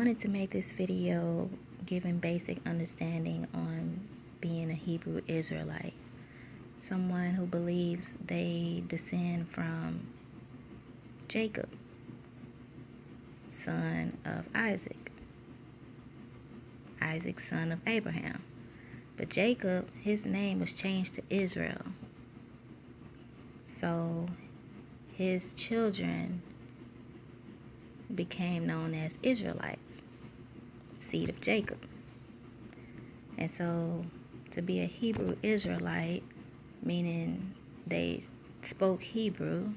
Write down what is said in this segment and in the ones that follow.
wanted to make this video giving basic understanding on being a Hebrew Israelite, someone who believes they descend from Jacob, son of Isaac, Isaac, son of Abraham. But Jacob, his name was changed to Israel. So his children became known as Israelites, seed of Jacob. And so to be a Hebrew Israelite, meaning they spoke Hebrew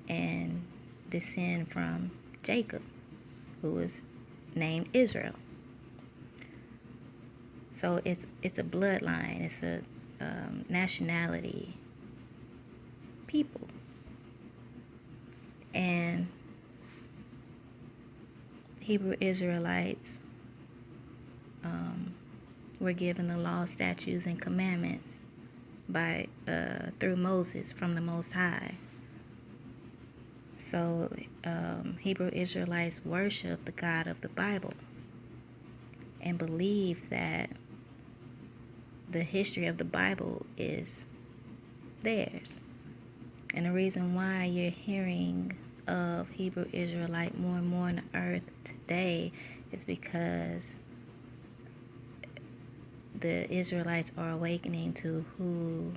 and descend from Jacob, who was named Israel. So it's a bloodline, it's a nationality, people. And Hebrew Israelites were given the law, statutes, and commandments through Moses from the Most High. So Hebrew Israelites worship the God of the Bible and believe that the history of the Bible is theirs. And the reason why you're hearing of Hebrew Israelite more and more on the earth today is because the Israelites are awakening to who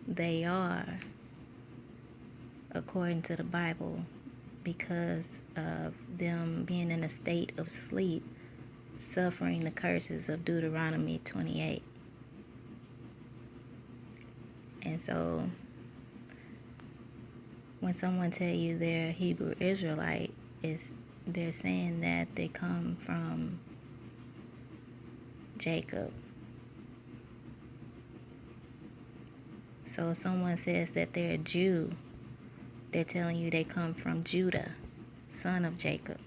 they are according to the Bible, because of them being in a state of sleep, suffering the curses of Deuteronomy 28. And so when someone tell you they're Hebrew Israelite, they're saying that they come from Jacob. So if someone says that they're a Jew, they're telling you they come from Judah, son of Jacob.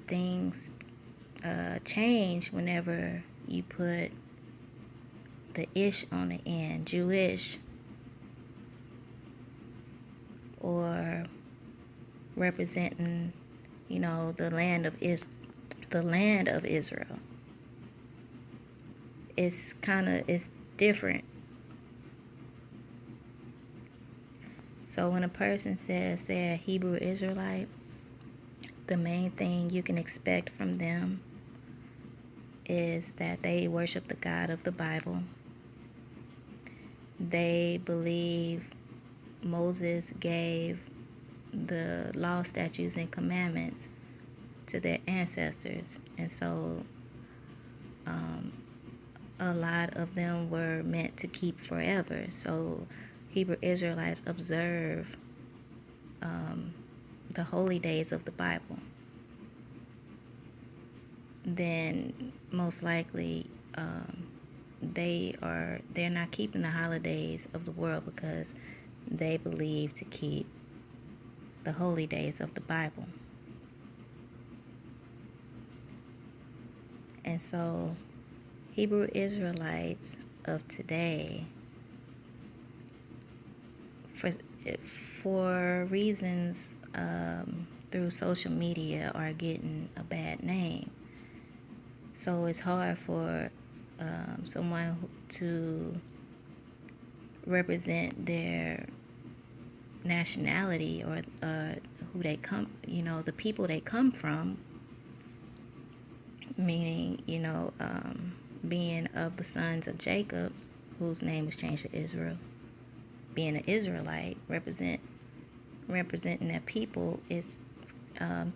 Things change whenever you put the ish on the end, Jewish, or representing, the land of Israel. It's different. So when a person says they're a Hebrew Israelite, the main thing you can expect from them is that they worship the God of the Bible. They believe Moses gave the law, statutes, and commandments to their ancestors. And so a lot of them were meant to keep forever. So Hebrew Israelites observe the holy days of the Bible. Then most likely they're not keeping the holidays of the world because they believe to keep the holy days of the Bible. And so Hebrew Israelites of today, for reasons through social media, are getting a bad name. So it's hard for someone to represent their nationality or who they come, the people they come from, meaning, being of the sons of Jacob, whose name was changed to Israel, being an Israelite, representing their people is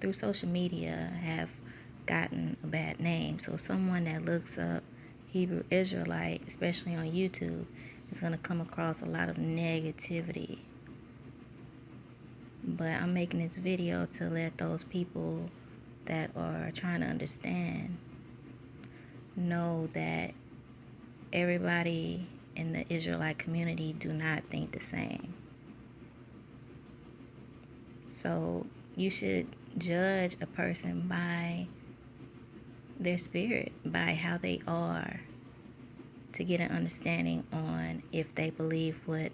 through social media have gotten a bad name. So someone that looks up Hebrew Israelite, especially on YouTube, is going to come across a lot of negativity. But I'm making this video to let those people that are trying to understand know that everybody in the Israelite community do not think the same. So you should judge a person by their spirit, by how they are, to get an understanding on if they believe what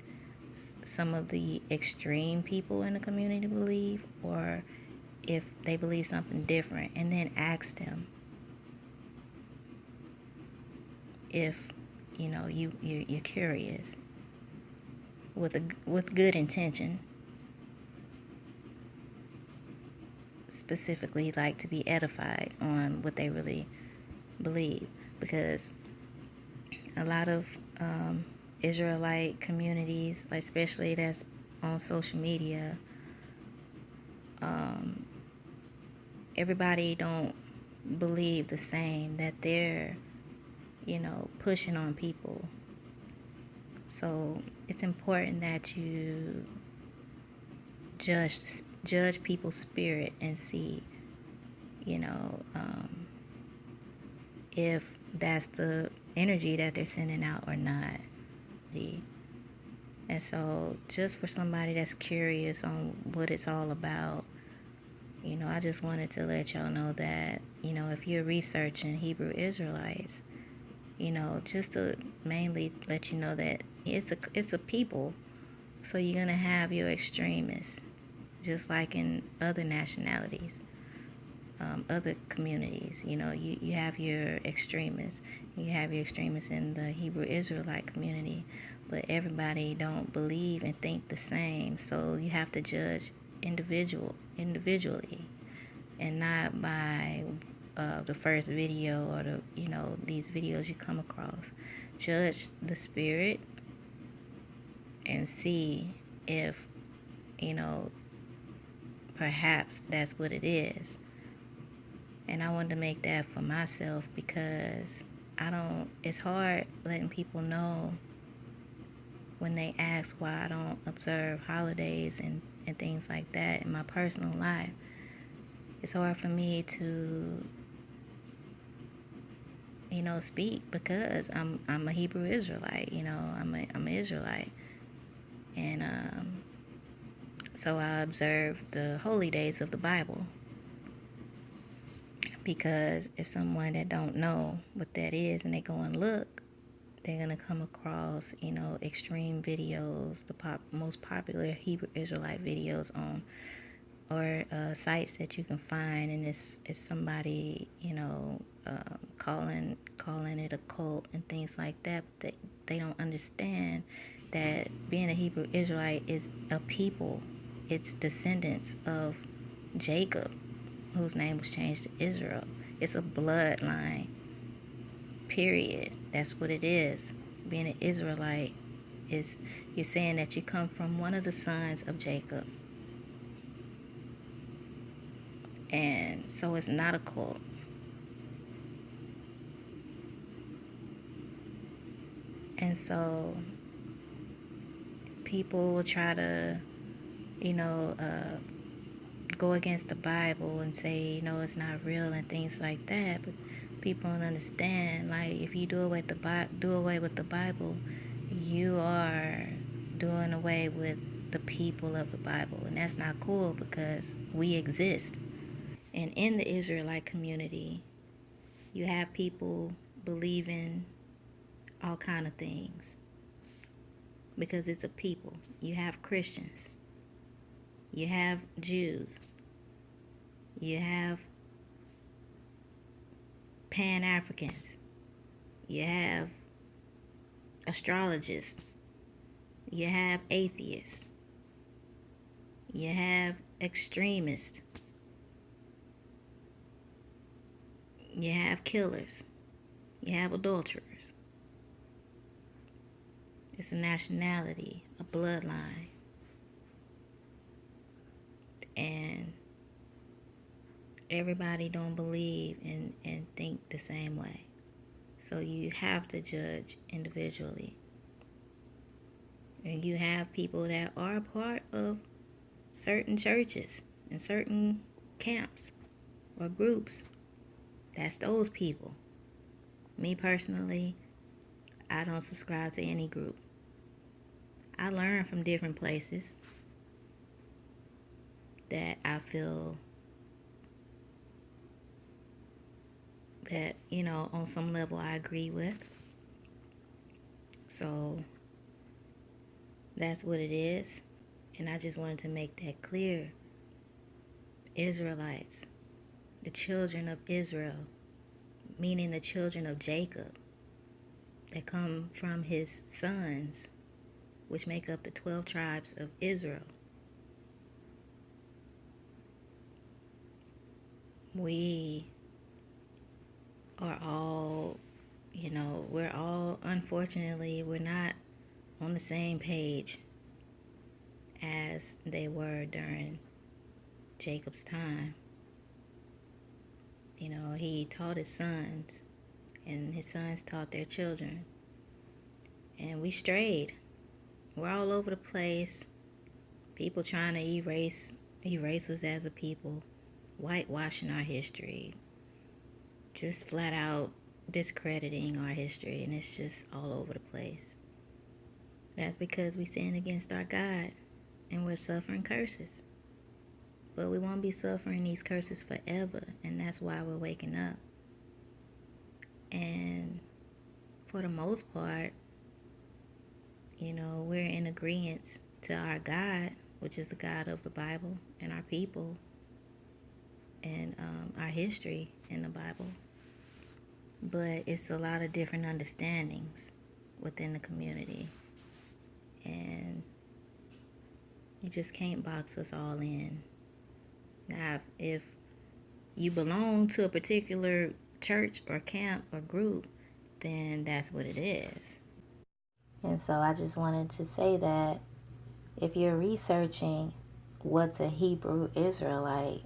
some of the extreme people in the community believe, or if they believe something different, and then ask them if you're curious with good intention, specifically like to be edified on what they really believe, because a lot of Israelite communities, like especially that's on social media, everybody don't believe the same, that they're pushing on people. So it's important that you judge people's spirit and see if that's the energy that they're sending out or not. And so just for somebody that's curious on what it's all about, I just wanted to let y'all know that, if you're researching Hebrew Israelites, just to mainly let you know that it's a people. So you're going to have your extremists, just like in other nationalities, other communities. You have your extremists. You have your extremists in the Hebrew Israelite community, but everybody don't believe and think the same. So you have to judge individually, and not by the first video or these videos you come across. Judge the spirit and see if perhaps that's what it is. And I wanted to make that for myself, because it's hard letting people know when they ask why I don't observe holidays and things like that in my personal life. It's hard for me to speak, because I'm a Hebrew Israelite. I'm an Israelite, and so I observe the holy days of the Bible. Because if someone that don't know what that is and they go and look, they're gonna come across extreme videos, the most popular Hebrew Israelite videos on or sites that you can find, and it's somebody calling it a cult and things like that. But they don't understand that being a Hebrew Israelite is a people. It's descendants of Jacob, whose name was changed to Israel. It's a bloodline, period. That's what it is. Being an Israelite is you're saying that you come from one of the sons of Jacob. And so it's not a cult. And so people will try to, go against the Bible and say, it's not real and things like that. But people don't understand. Like, if you do away with the Bible, you are doing away with the people of the Bible, and that's not cool, because we exist. And in the Israelite community, you have people believing all kind of things, because it's a people. You have Christians, you have Jews, you have Pan-Africans, you have astrologists, you have atheists, you have extremists, you have killers, you have adulterers. It's a nationality, a bloodline. And everybody don't believe and think the same way. So you have to judge individually. And you have people that are part of certain churches and certain camps or groups. That's those people. Me personally, I don't subscribe to any group. I learn from different places that I feel that, on some level I agree with. So That's what it is. And I just wanted to make that clear. Israelites, the children of Israel, meaning the children of Jacob, that come from his sons, which make up the 12 tribes of Israel. We are all, unfortunately, we're not on the same page as they were during Jacob's time. He taught his sons, and his sons taught their children. And we strayed. We're all over the place. People trying to erase us as a people, whitewashing our history, just flat out discrediting our history, and it's just all over the place. That's because we sinned against our God, and we're suffering curses. But we won't be suffering these curses forever, and that's why we're waking up. And for the most part, we're in agreement to our God, which is the God of the Bible, and our people, and our history in the Bible. But it's a lot of different understandings within the community, and you just can't box us all in. Now, if you belong to a particular church or camp or group, then that's what it is. And so I just wanted to say that if you're researching what's a Hebrew Israelite,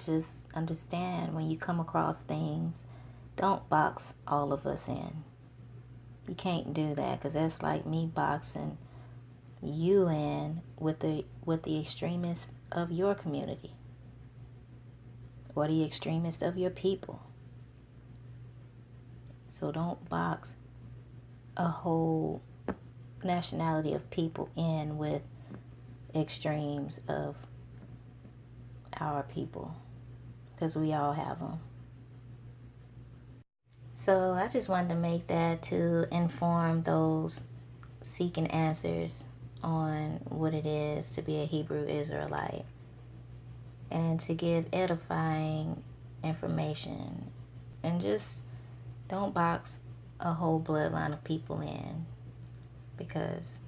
just understand when you come across things, don't box all of us in. You can't do that, because that's like me boxing you in with the extremists of your community or the extremists of your people. So don't box a whole nationality of people in with extremes of our people, because we all have them. So I just wanted to make that to inform those seeking answers on what it is to be a Hebrew Israelite, and to give edifying information, and just don't box a whole bloodline of people in, because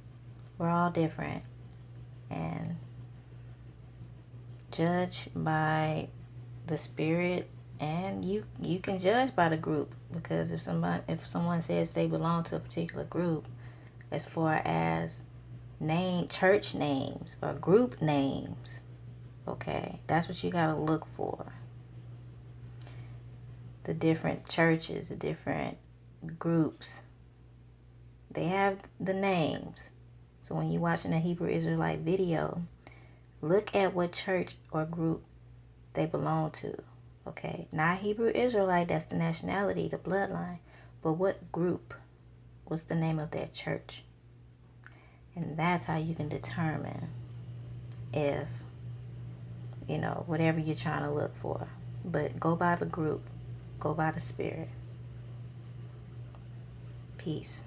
we're all different, and judge by the spirit, and you can judge by the group, because if someone says they belong to a particular group, as far as church names or group names, okay, that's what you got to look for. The different churches, the different groups, they have the names. So when you're watching a Hebrew Israelite video, look at what church or group they belong to. Okay, not Hebrew Israelite, that's the nationality, the bloodline, but what group? What's the name of that church? And that's how you can determine if, whatever you're trying to look for. But go by the group, go by the spirit. Peace.